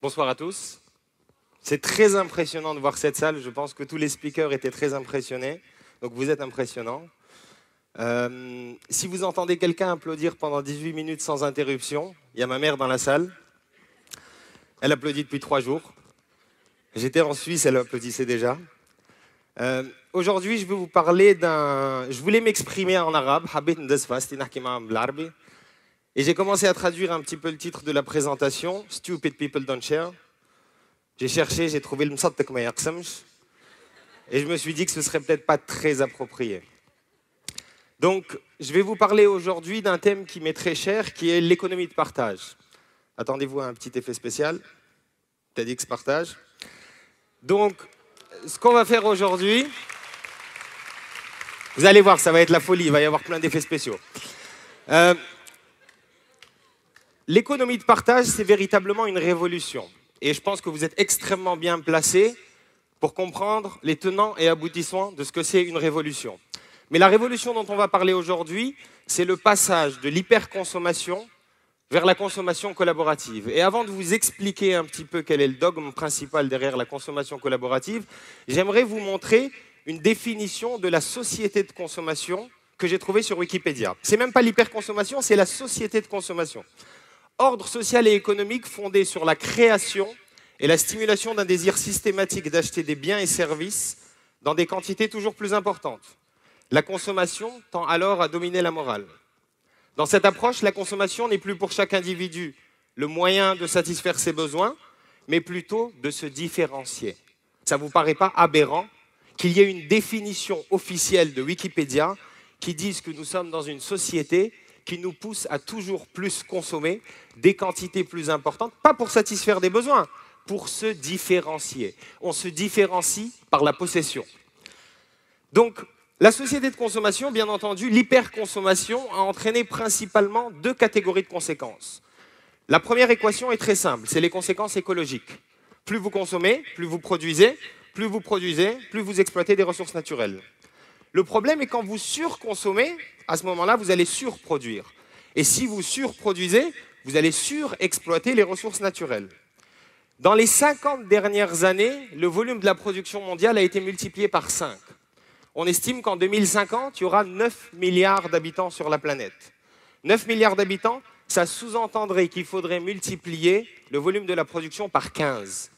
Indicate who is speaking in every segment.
Speaker 1: Bonsoir à tous. C'est très impressionnant de voir cette salle. Je pense que tous les speakers étaient très impressionnés. Donc vous êtes impressionnants. Si vous entendez quelqu'un applaudir pendant 18 minutes sans interruption, il y a ma mère dans la salle. Elle applaudit depuis 3 jours. J'étais en Suisse, elle applaudissait déjà. Aujourd'hui, je vais vous parler d'un... Je voulais m'exprimer en arabe. Et j'ai commencé à traduire un petit peu le titre de la présentation, Stupid People Don't Share. J'ai cherché, j'ai trouvé le Msaddak ma yaqsamsh. Et je me suis dit que ce serait peut-être pas très approprié. Donc, je vais vous parler aujourd'hui d'un thème qui m'est très cher, qui est l'économie de partage. Attendez-vous à un petit effet spécial. TEDx partage. Donc, ce qu'on va faire aujourd'hui, vous allez voir, ça va être la folie, il va y avoir plein d'effets spéciaux. L'économie de partage, c'est véritablement une révolution. Et je pense que vous êtes extrêmement bien placés pour comprendre les tenants et aboutissants de ce que c'est une révolution. Mais la révolution dont on va parler aujourd'hui, c'est le passage de l'hyperconsommation vers la consommation collaborative. Et avant de vous expliquer un petit peu quel est le dogme principal derrière la consommation collaborative, j'aimerais vous montrer une définition de la société de consommation que j'ai trouvée sur Wikipédia. C'est même pas l'hyperconsommation, c'est la société de consommation. Ordre social et économique fondé sur la création et la stimulation d'un désir systématique d'acheter des biens et services dans des quantités toujours plus importantes. La consommation tend alors à dominer la morale. Dans cette approche, la consommation n'est plus pour chaque individu le moyen de satisfaire ses besoins, mais plutôt de se différencier. Ça ne vous paraît pas aberrant qu'il y ait une définition officielle de Wikipédia qui dise que nous sommes dans une société qui nous pousse à toujours plus consommer des quantités plus importantes, pas pour satisfaire des besoins, pour se différencier. On se différencie par la possession. Donc, la société de consommation, bien entendu, l'hyperconsommation a entraîné principalement 2 catégories de conséquences. La première équation est très simple, c'est les conséquences écologiques. Plus vous consommez, plus vous produisez, plus vous exploitez des ressources naturelles. Le problème est quand vous surconsommez, à ce moment-là, vous allez surproduire. Et si vous surproduisez, vous allez surexploiter les ressources naturelles. Dans les 50 dernières années, le volume de la production mondiale a été multiplié par 5. On estime qu'en 2050, il y aura 9 milliards d'habitants sur la planète. 9 milliards d'habitants, ça sous-entendrait qu'il faudrait multiplier le volume de la production par 15.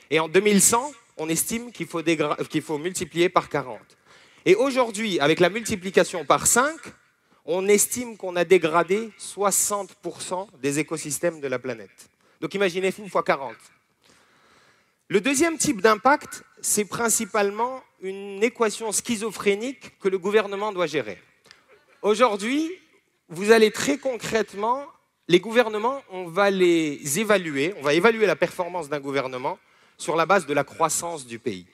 Speaker 1: Et en 2100, on estime qu'il faut multiplier par 40. Et aujourd'hui, avec la multiplication par 5, on estime qu'on a dégradé 60% des écosystèmes de la planète. Donc imaginez-vous fois 40. Le deuxième type d'impact, c'est principalement une équation schizophrénique que le gouvernement doit gérer. Aujourd'hui, vous allez très concrètement, les gouvernements, on va les évaluer, on va évaluer la performance d'un gouvernement sur la base de la croissance du pays.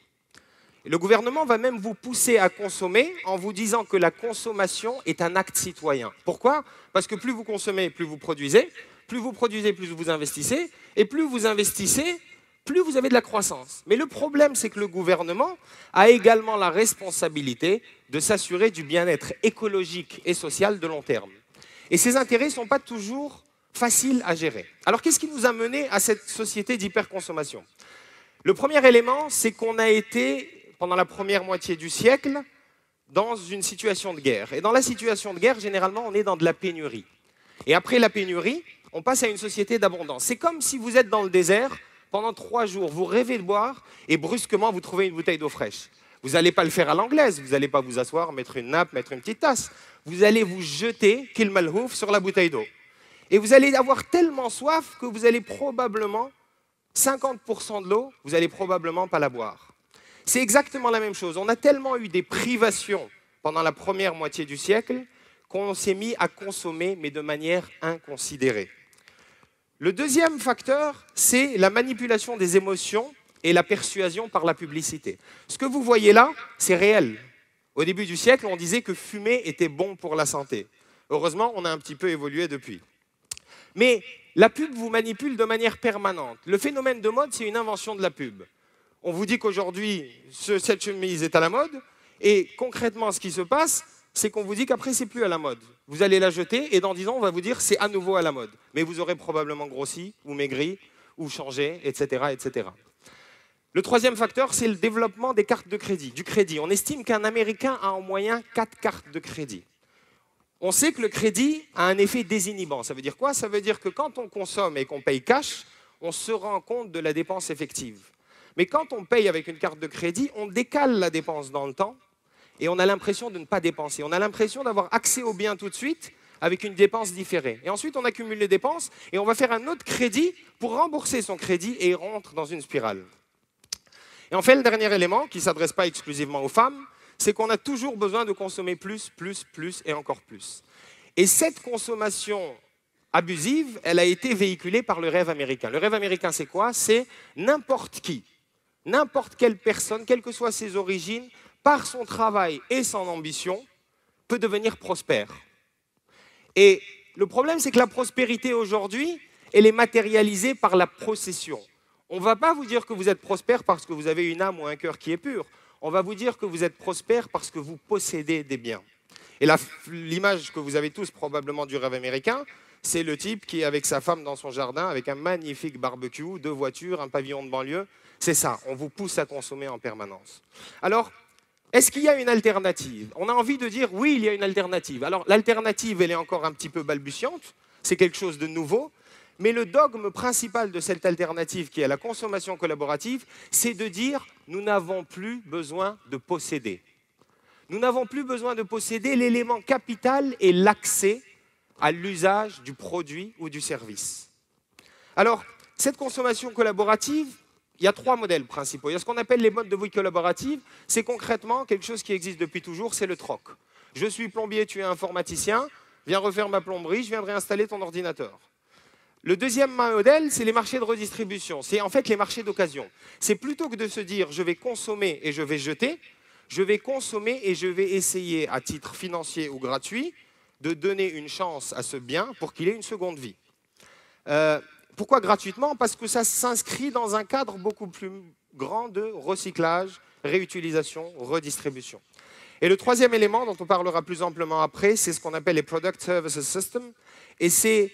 Speaker 1: Et le gouvernement va même vous pousser à consommer en vous disant que la consommation est un acte citoyen. Pourquoi? Parce que plus vous consommez, plus vous produisez, plus vous investissez, et plus vous investissez, plus vous avez de la croissance. Mais le problème, c'est que le gouvernement a également la responsabilité de s'assurer du bien-être écologique et social de long terme. Et ces intérêts ne sont pas toujours faciles à gérer. Alors qu'est-ce qui nous a mené à cette société d'hyperconsommation? Le premier élément, c'est qu'on a été, pendant la première moitié du siècle, dans une situation de guerre. Et dans la situation de guerre, généralement, on est dans de la pénurie. Et après la pénurie, on passe à une société d'abondance. C'est comme si vous êtes dans le désert, pendant 3 jours, vous rêvez de boire, et brusquement, vous trouvez une bouteille d'eau fraîche. Vous n'allez pas le faire à l'anglaise, vous n'allez pas vous asseoir, mettre une nappe, mettre une petite tasse. Vous allez vous jeter, kil malhouf, sur la bouteille d'eau. Et vous allez avoir tellement soif que vous allez probablement, 50% de l'eau, vous n'allez probablement pas la boire. C'est exactement la même chose. On a tellement eu des privations pendant la première moitié du siècle qu'on s'est mis à consommer, mais de manière inconsidérée. Le deuxième facteur, c'est la manipulation des émotions et la persuasion par la publicité. Ce que vous voyez là, c'est réel. Au début du siècle, on disait que fumer était bon pour la santé. Heureusement, on a un petit peu évolué depuis. Mais la pub vous manipule de manière permanente. Le phénomène de mode, c'est une invention de la pub. On vous dit qu'aujourd'hui, cette chemise est à la mode, et concrètement, ce qui se passe, c'est qu'on vous dit qu'après, c'est plus à la mode. Vous allez la jeter, et dans 10 ans, on va vous dire c'est à nouveau à la mode. Mais vous aurez probablement grossi, ou maigri, ou changer, etc., etc. Le troisième facteur, c'est le développement des cartes de crédit, du crédit. On estime qu'un Américain a en moyenne 4 cartes de crédit. On sait que le crédit a un effet désinhibant. Ça veut dire quoi? Ça veut dire que quand on consomme et qu'on paye cash, on se rend compte de la dépense effective. Mais quand on paye avec une carte de crédit, on décale la dépense dans le temps et on a l'impression de ne pas dépenser. On a l'impression d'avoir accès aux biens tout de suite avec une dépense différée. Et ensuite, on accumule les dépenses et on va faire un autre crédit pour rembourser son crédit et on rentre dans une spirale. Et en fait, le dernier élément, qui ne s'adresse pas exclusivement aux femmes, c'est qu'on a toujours besoin de consommer plus, plus, plus et encore plus. Et cette consommation abusive, elle a été véhiculée par le rêve américain. Le rêve américain, c'est quoi? C'est n'importe qui, n'importe quelle personne, quelles que soient ses origines, par son travail et son ambition, peut devenir prospère. Et le problème, c'est que la prospérité aujourd'hui, elle est matérialisée par la possession. On ne va pas vous dire que vous êtes prospère parce que vous avez une âme ou un cœur qui est pur. On va vous dire que vous êtes prospère parce que vous possédez des biens. Et l'image que vous avez tous probablement du rêve américain, c'est le type qui est avec sa femme dans son jardin, avec un magnifique barbecue, 2 voitures, un pavillon de banlieue. C'est ça, on vous pousse à consommer en permanence. Alors, est-ce qu'il y a une alternative? On a envie de dire oui, il y a une alternative. Alors, l'alternative, elle est encore un petit peu balbutiante, c'est quelque chose de nouveau. Mais le dogme principal de cette alternative, qui est la consommation collaborative, c'est de dire nous n'avons plus besoin de posséder. Nous n'avons plus besoin de posséder. L'élément capital est l'accès à l'usage du produit ou du service. Alors, cette consommation collaborative, il y a 3 modèles principaux. Il y a ce qu'on appelle les modes de vie collaborative. C'est concrètement quelque chose qui existe depuis toujours, c'est le troc. Je suis plombier, tu es informaticien, viens refaire ma plomberie, je viendrai installer ton ordinateur. Le deuxième modèle, c'est les marchés de redistribution. C'est en fait les marchés d'occasion. C'est plutôt que de se dire je vais consommer et je vais jeter, je vais consommer et je vais essayer, à titre financier ou gratuit, de donner une chance à ce bien pour qu'il ait une seconde vie. Pourquoi gratuitement? Parce que ça s'inscrit dans un cadre beaucoup plus grand de recyclage, réutilisation, redistribution. Et le troisième élément, dont on parlera plus amplement après, c'est ce qu'on appelle les Product Services Systems. Et c'est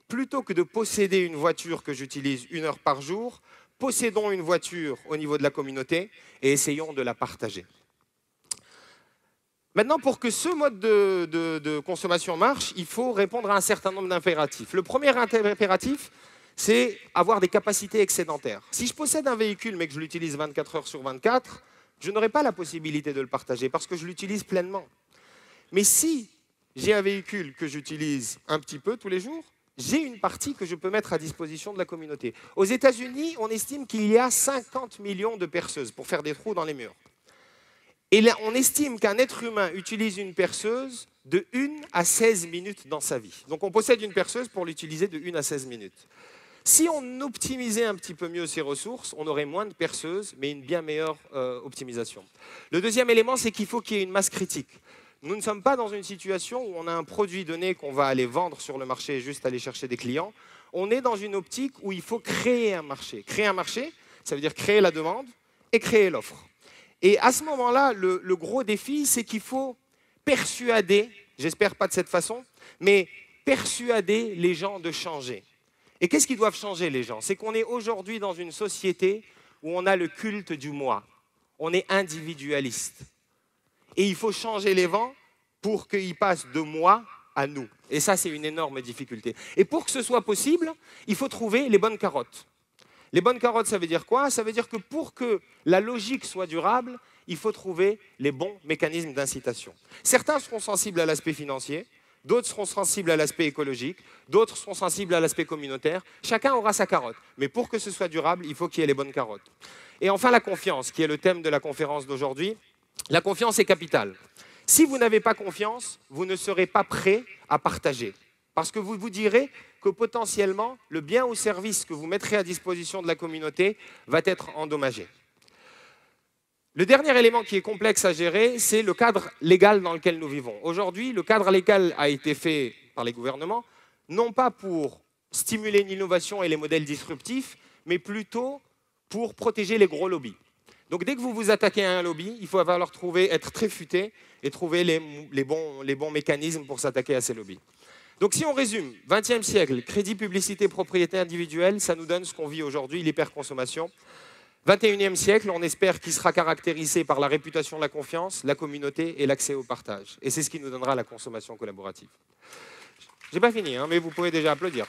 Speaker 1: plutôt que de posséder une voiture que j'utilise 1 heure par jour, possédons une voiture au niveau de la communauté et essayons de la partager. Maintenant, pour que ce mode de consommation marche, il faut répondre à un certain nombre d'impératifs. Le premier impératif, c'est avoir des capacités excédentaires. Si je possède un véhicule mais que je l'utilise 24 heures sur 24, je n'aurai pas la possibilité de le partager parce que je l'utilise pleinement. Mais si j'ai un véhicule que j'utilise un petit peu tous les jours, j'ai une partie que je peux mettre à disposition de la communauté. Aux États-Unis, on estime qu'il y a 50 millions de perceuses pour faire des trous dans les murs. Et là, on estime qu'un être humain utilise une perceuse de 1 à 16 minutes dans sa vie. Donc on possède une perceuse pour l'utiliser de 1 à 16 minutes. Si on optimisait un petit peu mieux ces ressources, on aurait moins de perceuses, mais une bien meilleure optimisation. Le deuxième élément, c'est qu'il faut qu'il y ait une masse critique. Nous ne sommes pas dans une situation où on a un produit donné qu'on va aller vendre sur le marché et juste aller chercher des clients. On est dans une optique où il faut créer un marché. Créer un marché, ça veut dire créer la demande et créer l'offre. Et à ce moment-là, le gros défi, c'est qu'il faut persuader, j'espère pas de cette façon, mais persuader les gens de changer. Et qu'est-ce qu'ils doivent changer, les gens? C'est qu'on est aujourd'hui dans une société où on a le culte du moi. On est individualiste. Et il faut changer les vents pour qu'ils passent de moi à nous. Et ça, c'est une énorme difficulté. Et pour que ce soit possible, il faut trouver les bonnes carottes. Les bonnes carottes, ça veut dire quoi? Ça veut dire que pour que la logique soit durable, il faut trouver les bons mécanismes d'incitation. Certains seront sensibles à l'aspect financier, d'autres seront sensibles à l'aspect écologique, d'autres seront sensibles à l'aspect communautaire. Chacun aura sa carotte. Mais pour que ce soit durable, il faut qu'il y ait les bonnes carottes. Et enfin, la confiance, qui est le thème de la conférence d'aujourd'hui. La confiance est capitale. Si vous n'avez pas confiance, vous ne serez pas prêt à partager. Parce que vous vous direz que potentiellement, le bien ou service que vous mettrez à disposition de la communauté va être endommagé. Le dernier élément qui est complexe à gérer, c'est le cadre légal dans lequel nous vivons. Aujourd'hui, le cadre légal a été fait par les gouvernements, non pas pour stimuler l'innovation et les modèles disruptifs, mais plutôt pour protéger les gros lobbies. Donc dès que vous vous attaquez à un lobby, il faut falloir être très futé et trouver les bons mécanismes pour s'attaquer à ces lobbies. Donc si on résume, 20e siècle, crédit, publicité, propriété individuelle, ça nous donne ce qu'on vit aujourd'hui, l'hyperconsommation. 21e siècle, on espère qu'il sera caractérisé par la réputation, la confiance, la communauté et l'accès au partage. Et c'est ce qui nous donnera la consommation collaborative. J'ai pas fini, hein, mais vous pouvez déjà applaudir.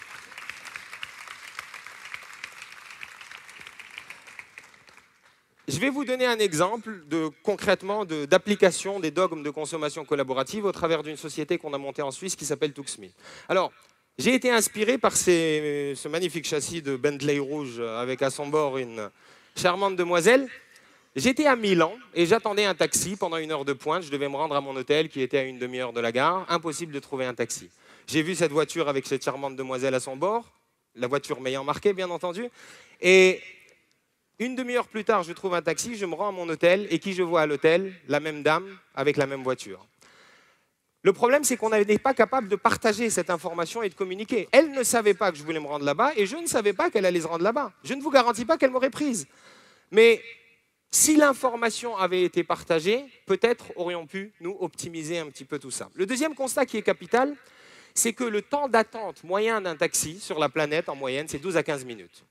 Speaker 1: Je vais vous donner un exemple concrètement d'application des dogmes de consommation collaborative au travers d'une société qu'on a montée en Suisse qui s'appelle Tuxme. Alors, j'ai été inspiré par ce magnifique châssis de Bentley rouge avec à son bord une charmante demoiselle. J'étais à Milan et j'attendais un taxi pendant 1 heure de pointe. Je devais me rendre à mon hôtel qui était à une demi-heure de la gare. Impossible de trouver un taxi. J'ai vu cette voiture avec cette charmante demoiselle à son bord, la voiture m'ayant marqué, bien entendu. Et 1 demi-heure plus tard, je trouve un taxi, je me rends à mon hôtel et qui je vois à l'hôtel? La même dame avec la même voiture. Le problème, c'est qu'on n'était pas capable de partager cette information et de communiquer. Elle ne savait pas que je voulais me rendre là-bas et je ne savais pas qu'elle allait se rendre là-bas. Je ne vous garantis pas qu'elle m'aurait prise. Mais si l'information avait été partagée, peut-être aurions pu nous optimiser un petit peu tout ça. Le deuxième constat qui est capital, c'est que le temps d'attente moyen d'un taxi sur la planète, en moyenne, c'est 12 à 15 minutes.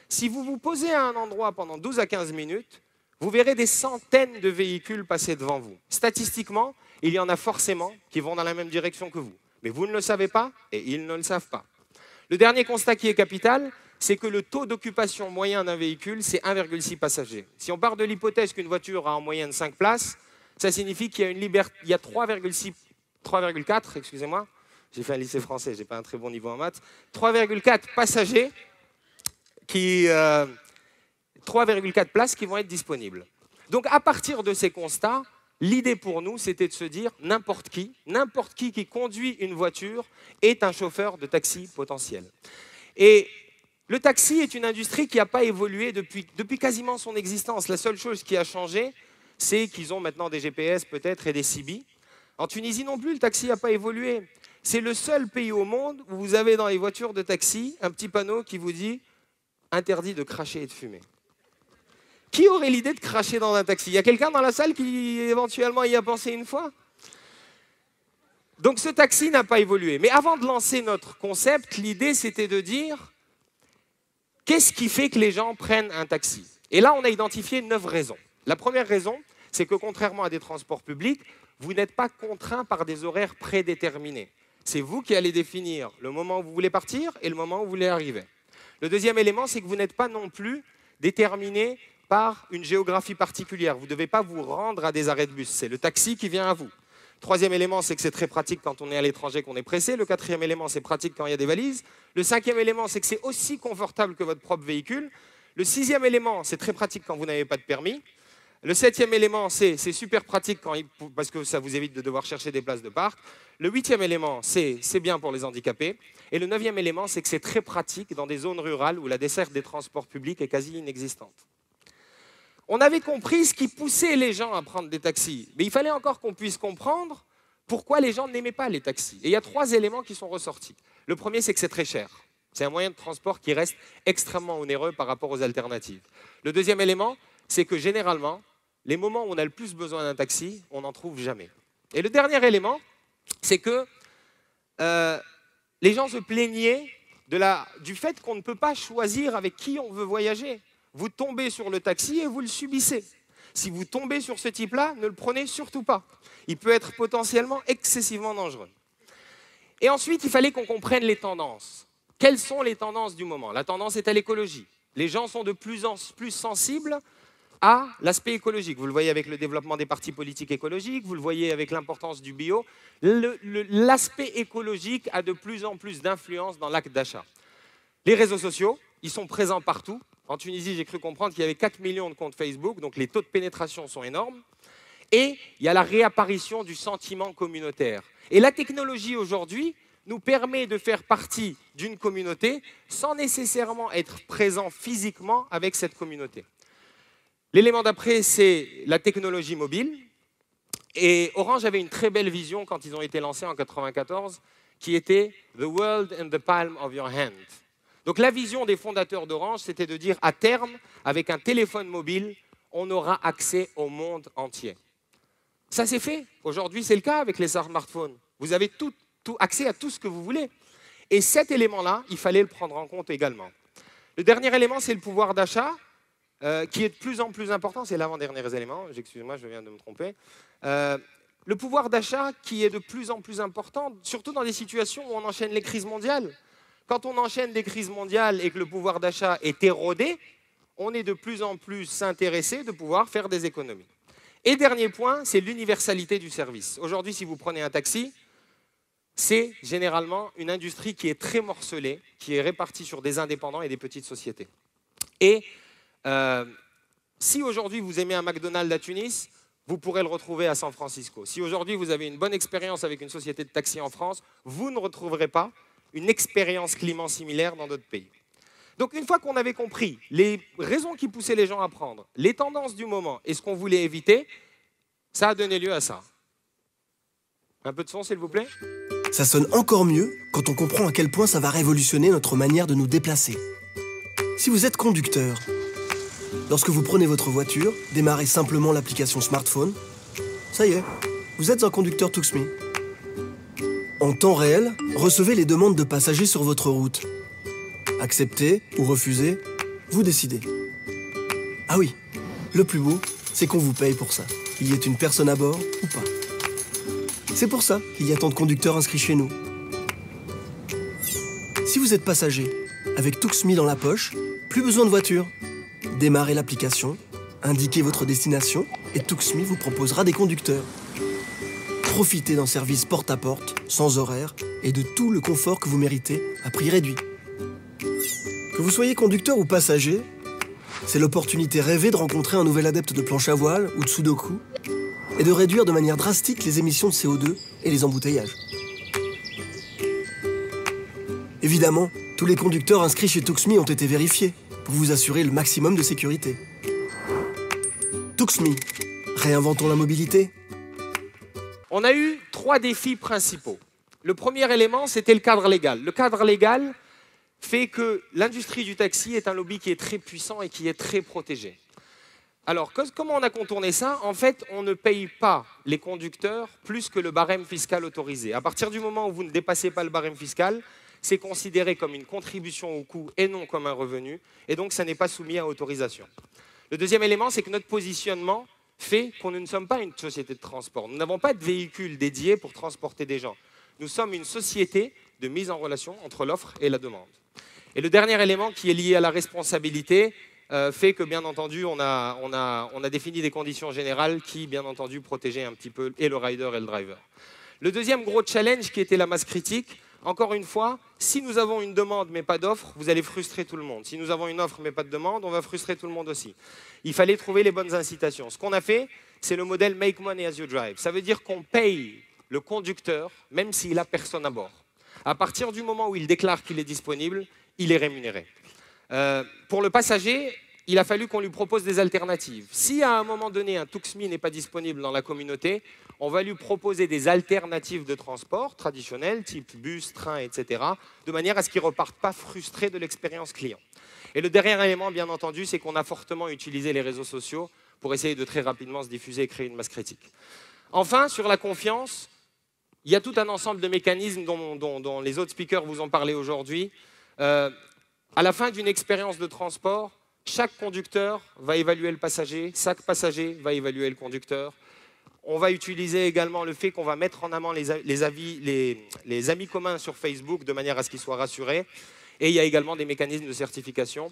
Speaker 1: Si vous vous posez à un endroit pendant 12 à 15 minutes, vous verrez des centaines de véhicules passer devant vous. Statistiquement, il y en a forcément qui vont dans la même direction que vous. Mais vous ne le savez pas et ils ne le savent pas. Le dernier constat qui est capital, c'est que le taux d'occupation moyen d'un véhicule, c'est 1,6 passagers. Si on part de l'hypothèse qu'une voiture a en moyenne 5 places, ça signifie qu'il y a, il y a 3,4, excusez-moi, j'ai fait un lycée français, je n'ai pas un très bon niveau en maths, 3,4 passagers, 3,4 places qui vont être disponibles. Donc à partir de ces constats, l'idée pour nous, c'était de se dire n'importe qui conduit une voiture est un chauffeur de taxi potentiel. Et le taxi est une industrie qui n'a pas évolué depuis quasiment son existence. La seule chose qui a changé, c'est qu'ils ont maintenant des GPS peut-être et des CB. En Tunisie non plus, le taxi n'a pas évolué. C'est le seul pays au monde où vous avez dans les voitures de taxi un petit panneau qui vous dit « Interdit de cracher et de fumer ». Qui aurait l'idée de cracher dans un taxi? Il y a quelqu'un dans la salle qui éventuellement y a pensé une fois? Donc ce taxi n'a pas évolué. Mais avant de lancer notre concept, l'idée c'était de dire qu'est-ce qui fait que les gens prennent un taxi? Et là, on a identifié 9 raisons. La première raison, c'est que contrairement à des transports publics, vous n'êtes pas contraint par des horaires prédéterminés. C'est vous qui allez définir le moment où vous voulez partir et le moment où vous voulez arriver. Le deuxième élément, c'est que vous n'êtes pas non plus déterminé par une géographie particulière. Vous ne devez pas vous rendre à des arrêts de bus. C'est le taxi qui vient à vous. Troisième élément, c'est que c'est très pratique quand on est à l'étranger, qu'on est pressé. Le quatrième élément, c'est pratique quand il y a des valises. Le cinquième élément, c'est que c'est aussi confortable que votre propre véhicule. Le sixième élément, c'est très pratique quand vous n'avez pas de permis. Le septième élément, c'est super pratique parce que ça vous évite de devoir chercher des places de parc. Le huitième élément, c'est bien pour les handicapés. Et le neuvième élément, c'est que c'est très pratique dans des zones rurales où la desserte des transports publics est quasi inexistante. On avait compris ce qui poussait les gens à prendre des taxis. Mais il fallait encore qu'on puisse comprendre pourquoi les gens n'aimaient pas les taxis. Et il y a 3 éléments qui sont ressortis. Le premier, c'est que c'est très cher. C'est un moyen de transport qui reste extrêmement onéreux par rapport aux alternatives. Le deuxième élément, c'est que généralement, les moments où on a le plus besoin d'un taxi, on n'en trouve jamais. Et le dernier élément, c'est que les gens se plaignaient du fait qu'on ne peut pas choisir avec qui on veut voyager. Vous tombez sur le taxi et vous le subissez. Si vous tombez sur ce type-là, ne le prenez surtout pas. Il peut être potentiellement excessivement dangereux. Et ensuite, il fallait qu'on comprenne les tendances. Quelles sont les tendances du moment? La tendance est à l'écologie. Les gens sont de plus en plus sensibles à l'aspect écologique. Vous le voyez avec le développement des partis politiques écologiques, vous le voyez avec l'importance du bio. L'aspect écologique a de plus en plus d'influence dans l'acte d'achat. Les réseaux sociaux, ils sont présents partout. En Tunisie, j'ai cru comprendre qu'il y avait 4 millions de comptes Facebook, donc les taux de pénétration sont énormes. Et il y a la réapparition du sentiment communautaire. Et la technologie aujourd'hui nous permet de faire partie d'une communauté sans nécessairement être présent physiquement avec cette communauté. L'élément d'après, c'est la technologie mobile. Et Orange avait une très belle vision quand ils ont été lancés en 1994, qui était « The world in the palm of your hand ». Donc la vision des fondateurs d'Orange, c'était de dire à terme, avec un téléphone mobile, on aura accès au monde entier. Ça c'est fait. Aujourd'hui, c'est le cas avec les smartphones. Vous avez accès à tout ce que vous voulez. Et cet élément-là, il fallait le prendre en compte également. Le dernier élément, c'est le pouvoir d'achat, qui est de plus en plus important. C'est l'avant-dernier élément, excusez-moi, je viens de me tromper. Le pouvoir d'achat qui est de plus en plus important, surtout dans des situations où on enchaîne les crises mondiales. Quand on enchaîne des crises mondiales et que le pouvoir d'achat est érodé, on est de plus en plus intéressé de pouvoir faire des économies. Et dernier point, c'est l'universalité du service. Aujourd'hui, si vous prenez un taxi, c'est généralement une industrie qui est très morcelée, qui est répartie sur des indépendants et des petites sociétés. Et si aujourd'hui vous aimez un McDonald's à Tunis, vous pourrez le retrouver à San Francisco. Si aujourd'hui vous avez une bonne expérience avec une société de taxi en France, vous ne retrouverez pas une expérience climat similaire dans d'autres pays. Donc une fois qu'on avait compris les raisons qui poussaient les gens à prendre, les tendances du moment et ce qu'on voulait éviter, ça a donné lieu à ça. Un peu de son, s'il vous plaît.
Speaker 2: Ça sonne encore mieux quand on comprend à quel point ça va révolutionner notre manière de nous déplacer. Si vous êtes conducteur, lorsque vous prenez votre voiture, démarrez simplement l'application smartphone. Ça y est, vous êtes un conducteur Tuxme. En temps réel, recevez les demandes de passagers sur votre route. Acceptez ou refusez, vous décidez. Ah oui, le plus beau, c'est qu'on vous paye pour ça, qu'il y ait une personne à bord ou pas. C'est pour ça qu'il y a tant de conducteurs inscrits chez nous. Si vous êtes passager, avec Tuxme dans la poche, plus besoin de voiture. Démarrez l'application, indiquez votre destination et Tuxme vous proposera des conducteurs. Profitez d'un service porte-à-porte, sans horaire et de tout le confort que vous méritez à prix réduit. Que vous soyez conducteur ou passager, c'est l'opportunité rêvée de rencontrer un nouvel adepte de planche à voile ou de sudoku et de réduire de manière drastique les émissions de CO2 et les embouteillages. Évidemment, tous les conducteurs inscrits chez Tuxme ont été vérifiés pour vous assurer le maximum de sécurité. Tuxme, réinventons la mobilité.
Speaker 1: On a eu 3 défis principaux. Le premier élément, c'était le cadre légal. Le cadre légal fait que l'industrie du taxi est un lobby qui est très puissant et qui est très protégé. Alors, comment on a contourné ça? En fait, on ne paye pas les conducteurs plus que le barème fiscal autorisé. À partir du moment où vous ne dépassez pas le barème fiscal, c'est considéré comme une contribution au coût et non comme un revenu, et donc ça n'est pas soumis à autorisation. Le deuxième élément, c'est que notre positionnement fait qu'on ne sommes pas une société de transport. Nous n'avons pas de véhicule dédié pour transporter des gens. Nous sommes une société de mise en relation entre l'offre et la demande. Et le dernier élément qui est lié à la responsabilité fait que, bien entendu, on a défini des conditions générales qui, bien entendu, protégeaient un petit peu et le rider et le driver. Le deuxième gros challenge qui était la masse critique, encore une fois, si nous avons une demande mais pas d'offre, vous allez frustrer tout le monde. Si nous avons une offre mais pas de demande, on va frustrer tout le monde aussi. Il fallait trouver les bonnes incitations. Ce qu'on a fait, c'est le modèle Make Money as you drive. Ça veut dire qu'on paye le conducteur même s'il n'a personne à bord. À partir du moment où il déclare qu'il est disponible, il est rémunéré. Pour le passager, il a fallu qu'on lui propose des alternatives. Si à un moment donné, un Tuxme n'est pas disponible dans la communauté, on va lui proposer des alternatives de transport traditionnelles, type bus, train, etc., de manière à ce qu'il ne reparte pas frustré de l'expérience client. Et le dernier élément, bien entendu, c'est qu'on a fortement utilisé les réseaux sociaux pour essayer de très rapidement se diffuser et créer une masse critique. Enfin, sur la confiance, il y a tout un ensemble de mécanismes dont les autres speakers vous ont parlé aujourd'hui. À la fin d'une expérience de transport, chaque conducteur va évaluer le passager, chaque passager va évaluer le conducteur. On va utiliser également le fait qu'on va mettre en avant les amis communs sur Facebook de manière à ce qu'ils soient rassurés. Et il y a également des mécanismes de certification.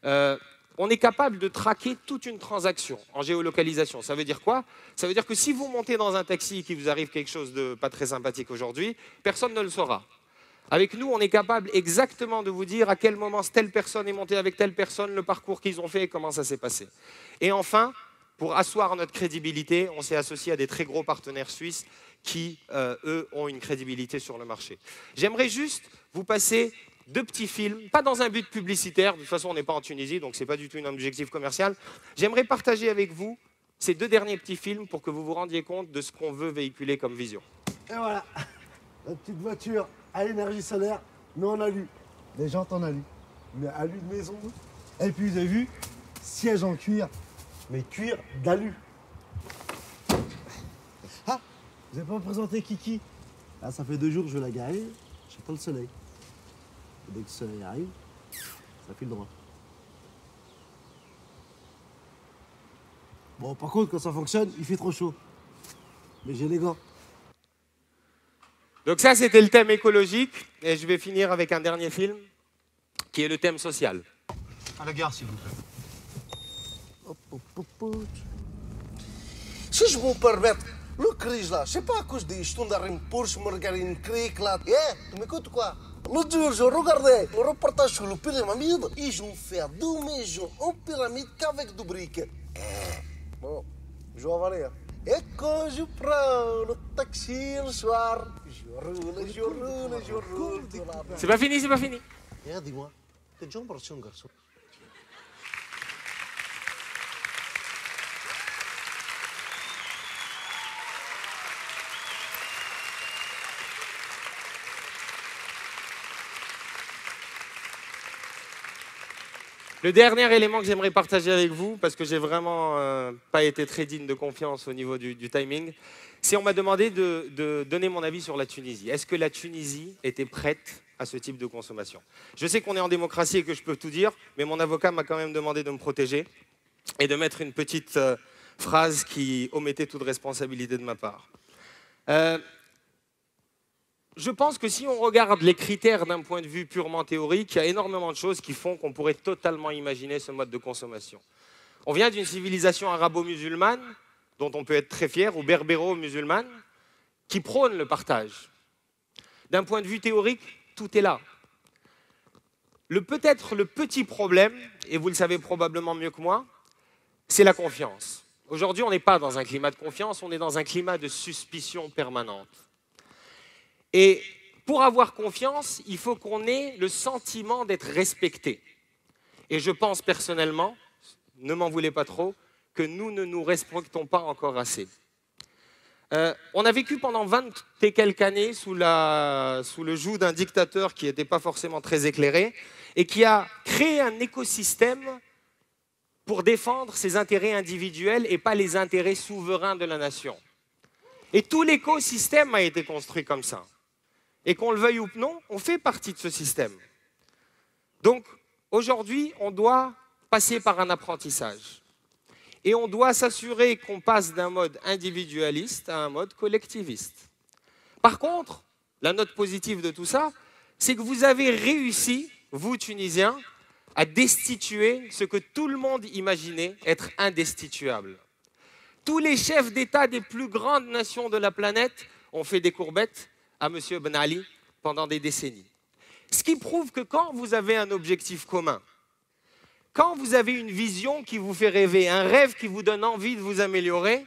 Speaker 1: On est capable de traquer toute une transaction en géolocalisation. Ça veut dire quoi? Ça veut dire que si vous montez dans un taxi et qu'il vous arrive quelque chose de pas très sympathique aujourd'hui, personne ne le saura. Avec nous, on est capable exactement de vous dire à quel moment telle personne est montée avec telle personne, le parcours qu'ils ont fait et comment ça s'est passé. Et enfin, pour asseoir notre crédibilité, on s'est associé à des très gros partenaires suisses qui, eux, ont une crédibilité sur le marché. J'aimerais juste vous passer 2 petits films, pas dans un but publicitaire, de toute façon on n'est pas en Tunisie, donc ce n'est pas du tout un objectif commercial. J'aimerais partager avec vous ces 2 derniers petits films pour que vous vous rendiez compte de ce qu'on veut véhiculer comme vision.
Speaker 3: Et voilà, la petite voiture à l'énergie solaire, mais en alu. Les jantes en alu, mais alu de maison. Et puis vous avez vu, siège en cuir, mais cuir d'alu. Ah, vous n'avez pas présenté Kiki? Là, ça fait 2 jours que je vais la garer, j'attends le soleil. Et dès que le soleil arrive, ça file droit. Bon, par contre, quand ça fonctionne, il fait trop chaud. Mais j'ai les gants.
Speaker 1: Donc ça, c'était le thème écologique. Et je vais finir avec un dernier film, qui est le thème social.
Speaker 4: À la gare, s'il vous plaît.
Speaker 3: Hop, hop, hop, hop. Si je me permets, le crise là, c'est pas à cause des standards pour se regarder une crique là. Tu m'écoutes quoi? L'autre jour, je regardais un reportage sur le pyramide. Ils ont fait 2 maisons en pyramide qu'avec du briques. Bon, je vais avaler. Et quand je prends le taxi le soir, je roule.
Speaker 1: C'est pas fini, c'est pas fini.
Speaker 3: Dis-moi, t'es déjà embrassé un garçon?
Speaker 1: Le dernier élément que j'aimerais partager avec vous, parce que j'ai vraiment pas été très digne de confiance au niveau du timing, c'est on m'a demandé de donner mon avis sur la Tunisie. Est-ce que la Tunisie était prête à ce type de consommation? Je sais qu'on est en démocratie et que je peux tout dire, mais mon avocat m'a quand même demandé de me protéger et de mettre une petite phrase qui omettait toute responsabilité de ma part. Je pense que si on regarde les critères d'un point de vue purement théorique, il y a énormément de choses qui font qu'on pourrait totalement imaginer ce mode de consommation. On vient d'une civilisation arabo-musulmane, dont on peut être très fier, ou berbéro-musulmane, qui prône le partage. D'un point de vue théorique, tout est là. Peut-être le petit problème, et vous le savez probablement mieux que moi, c'est la confiance. Aujourd'hui, on n'est pas dans un climat de confiance, on est dans un climat de suspicion permanente. Et pour avoir confiance, il faut qu'on ait le sentiment d'être respecté. Et je pense personnellement, ne m'en voulez pas trop, que nous ne nous respectons pas encore assez. On a vécu pendant 20 et quelques années sous le joug d'un dictateur qui n'était pas forcément très éclairé et qui a créé un écosystème pour défendre ses intérêts individuels et pas les intérêts souverains de la nation. Et tout l'écosystème a été construit comme ça. Et qu'on le veuille ou non, on fait partie de ce système. Donc, aujourd'hui, on doit passer par un apprentissage. Et on doit s'assurer qu'on passe d'un mode individualiste à un mode collectiviste. Par contre, la note positive de tout ça, c'est que vous avez réussi, vous Tunisiens, à destituer ce que tout le monde imaginait être indestituable. Tous les chefs d'État des plus grandes nations de la planète ont fait des courbettes à M. Ben Ali pendant des décennies. Ce qui prouve que quand vous avez un objectif commun, quand vous avez une vision qui vous fait rêver, un rêve qui vous donne envie de vous améliorer,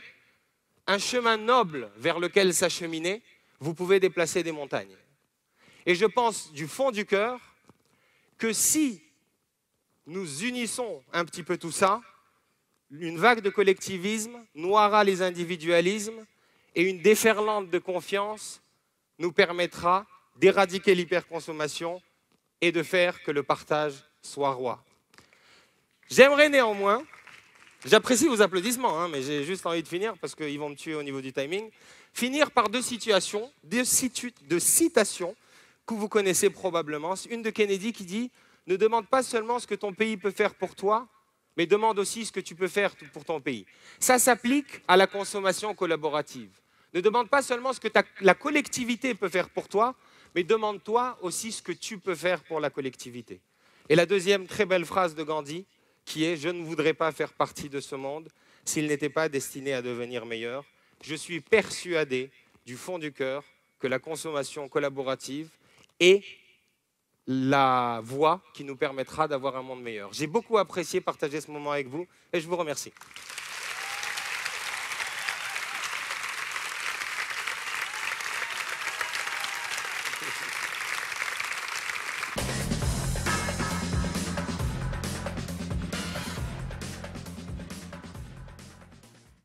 Speaker 1: un chemin noble vers lequel s'acheminer, vous pouvez déplacer des montagnes. Et je pense du fond du cœur que si nous unissons un petit peu tout ça, une vague de collectivisme noiera les individualismes et une déferlante de confiance nous permettra d'éradiquer l'hyperconsommation et de faire que le partage soit roi. J'aimerais néanmoins, j'apprécie vos applaudissements, hein, mais j'ai juste envie de finir parce qu'ils vont me tuer au niveau du timing, finir par deux citations que vous connaissez probablement. Une de Kennedy qui dit « Ne demande pas seulement ce que ton pays peut faire pour toi, mais demande aussi ce que tu peux faire pour ton pays. » Ça s'applique à la consommation collaborative. Ne demande pas seulement ce que la collectivité peut faire pour toi, mais demande-toi aussi ce que tu peux faire pour la collectivité. Et la deuxième très belle phrase de Gandhi, qui est « Je ne voudrais pas faire partie de ce monde s'il n'était pas destiné à devenir meilleur. Je suis persuadé du fond du cœur que la consommation collaborative est la voie qui nous permettra d'avoir un monde meilleur. » J'ai beaucoup apprécié partager ce moment avec vous et je vous remercie.